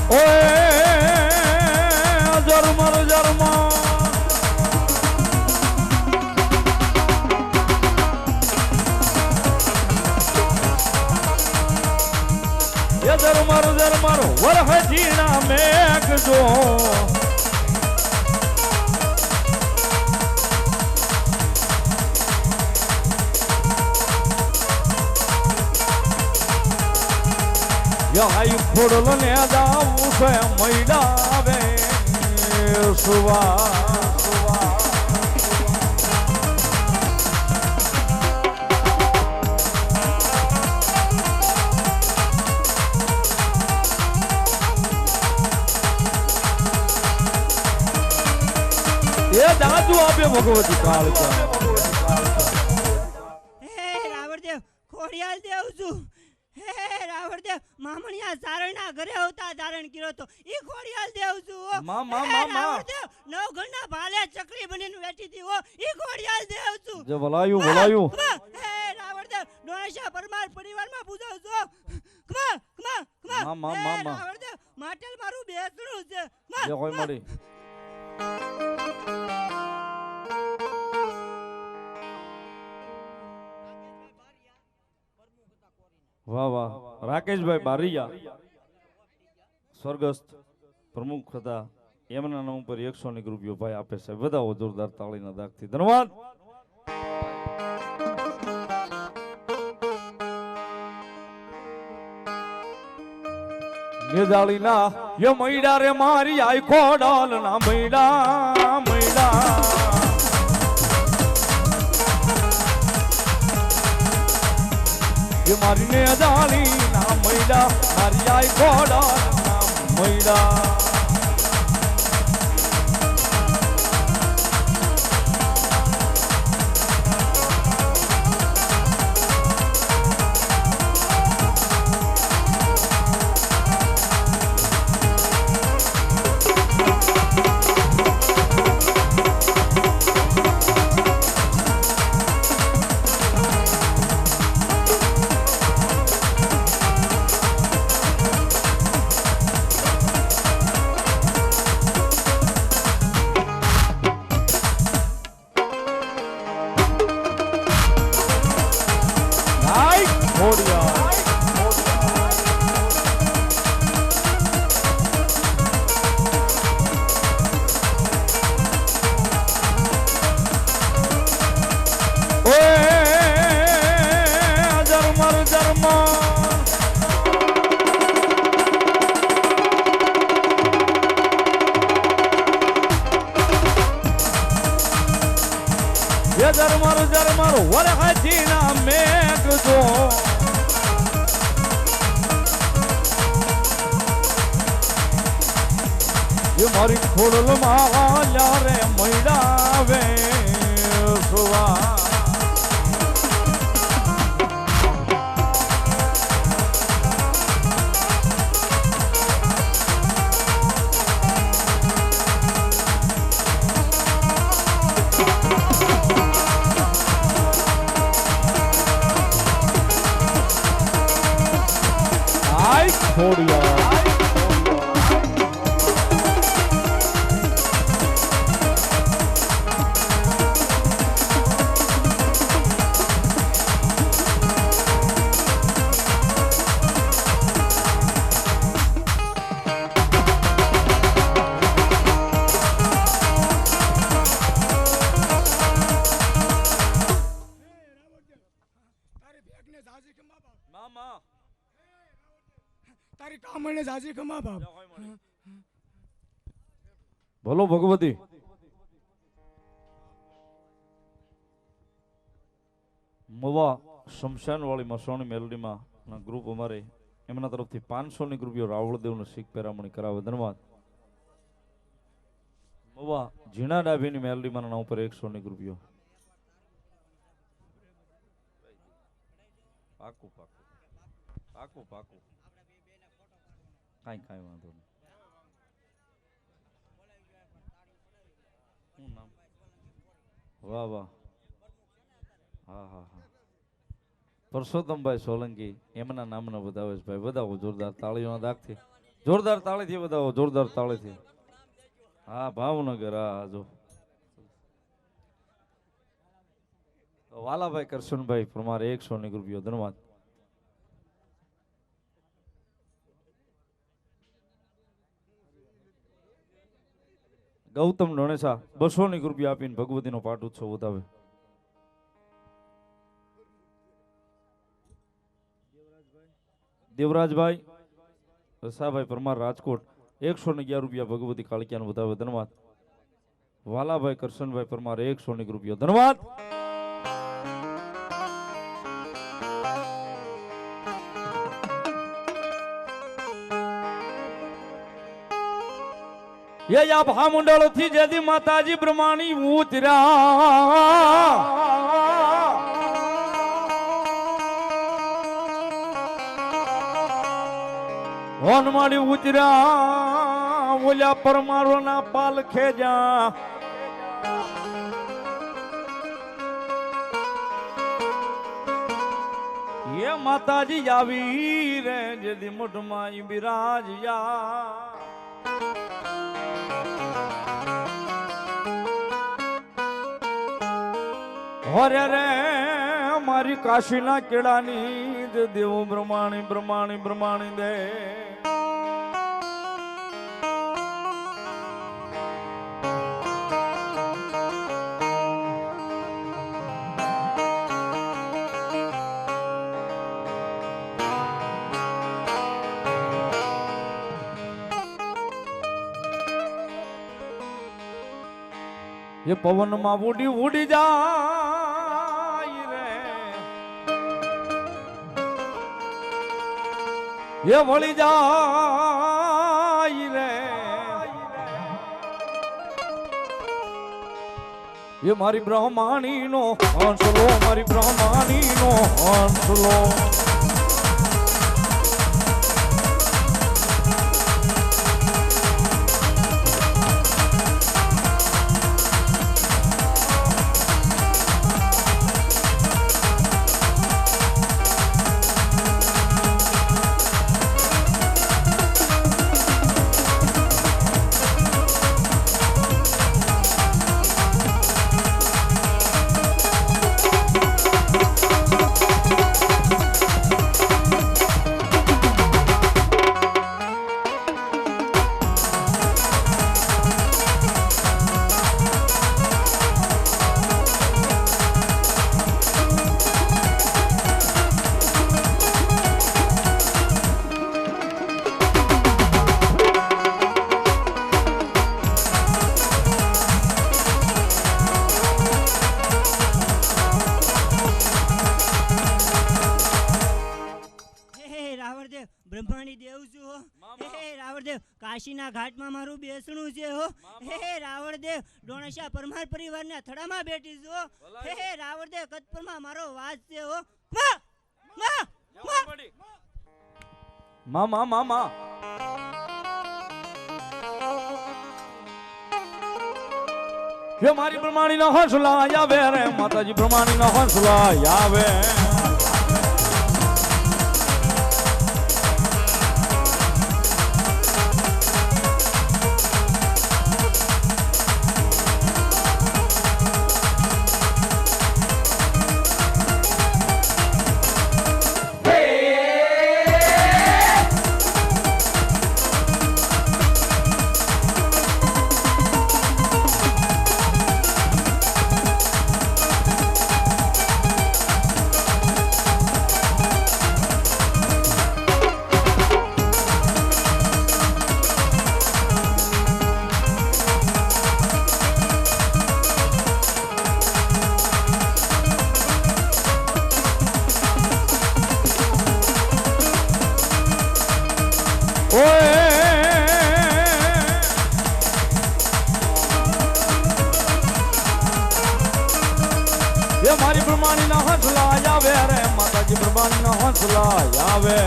ઓય જરમર જરમર જરમર જરમર વરહ જીણા મેઘ જો યાઈ ફોડલ ને દાવું છે મૈડાવે સુવા એ દાદુ આપે ભગવતી કાળ હે રાવણદેવ ખોડિયાલ દેવ છું હે રાવણદેવ મામણિયા સારણના ઘરે આવતા ધારણ કર્યો તો ઈ ખોડિયાલ દેવ છું રાવણદેવ નવ ઘરના ભાલે ચકલી બનીને બેઠી હતી ઓ ઈ ખોડિયાલ દેવ છું જે બોલાયું હે રાવણદેવ ડોયશા પરમાર પરિવારમાં પૂજાવ છો કમા રાવણદેવ માટેલ મારું બેસણું છે જે હોય મળી વાહ વાહ રાકેશભાઈ બારિયા સ્વર્ગસ્થ પ્રમુખ હતા એમના નામ પર 100 રૂપિયો ભાઈ આપે છે વધાવો જોરદાર તાળીના દાગથી ધન્યવાદ નિદાળીના ય મૈડા રે મારી આઈ ખોડાલ ના મૈડા મૈડા ये मारी ने दाली ना मैडा मारी आई घोड़ा ना मैडा जरमर जरमर वरह जीना मेघ जो ये मारी खोडल माल्या रे मैडावे सुवा ખોડિયા મામા તારી કામણે જાજી કમા બાપ બોલો ભગવતી મવા શમશાન વાળી મસોણી મેલડીમાં ના ગ્રુપ અમારે એમના તરફથી 500 રૂપિયો રાવળદેવને શીખ પેરામણી કરાવે ધન્યવાદ મવા ઝીણા ડાભીની મેલડીમાં ના ઉપર 100 રૂપિયો પાકું પાકું પાકું પાકું કાઈ કાઈ વાંધો નહીં શું નામ વાહ વાહ હા હા હા પરસોત્તમભાઈ સોલંકી એમના નામના બતાવે છે ભાઈ બધા જોરદાર તાળીઓના દાગથી જોરદાર તાળીથી બતાવો, જોરદાર તાળીથી. હા ભાવનગર, હા જો વાલાભાઈ કરશનભાઈ પરમાર 100 રૂપિયો ધન્યવાદ. ગૌતમ નણેસા 200 રૂપિયા આપીને ભગવતીનો પાઠ ઉત્સવ વધાવે. દેવરાજભાઈ રસાભાઈ પરમાર રાજકોટ 111 રૂપિયા ભગવતી કાળકિયાનો વધાવે ધન્યવાદ. વાલાભાઈ કરશનભાઈ પરમાર 100 રૂપિયો ધન્યવાદ. ये या भामुंडल थी जदी माताजी ब्रह्माणी उतरा वनमाड़ी उतरा बोल्या परमारो ना पाल खेजा ये माताजी आवी रे जदी मुठमाई बिराजिया होरे रे मारी काशीना केड़ानी दे देवो ब्रह्माणी ब्रह्माणी ब्रह्माणी दे ये पवन में उड़ी उड़ी जा ये वળી જાય રે ये मारी ब्रह्माणी नो हंसलो मारी ब्रह्माणी नो हंसलो બ્રહ્માણી દેવ છું હો. હે રાવણદેવ કાશીના ઘાટમાં મારું બેસણું છે હો. હે રાવણદેવ ડોણેશા પરમાર પરિવારના થડામાં બેઠી છું હો. હે રાવણદેવ કતપરમાં મારો વાસ છે હો. માં માં માં માં ये मारी ब्रह्माणी ना हंसला आवे रे माताजी ब्रह्माणी ना हंसला आवे ये मारी ब्रह्माणी ना हंसला आवे रे माताजी ब्रह्माणी ना हंसला आवे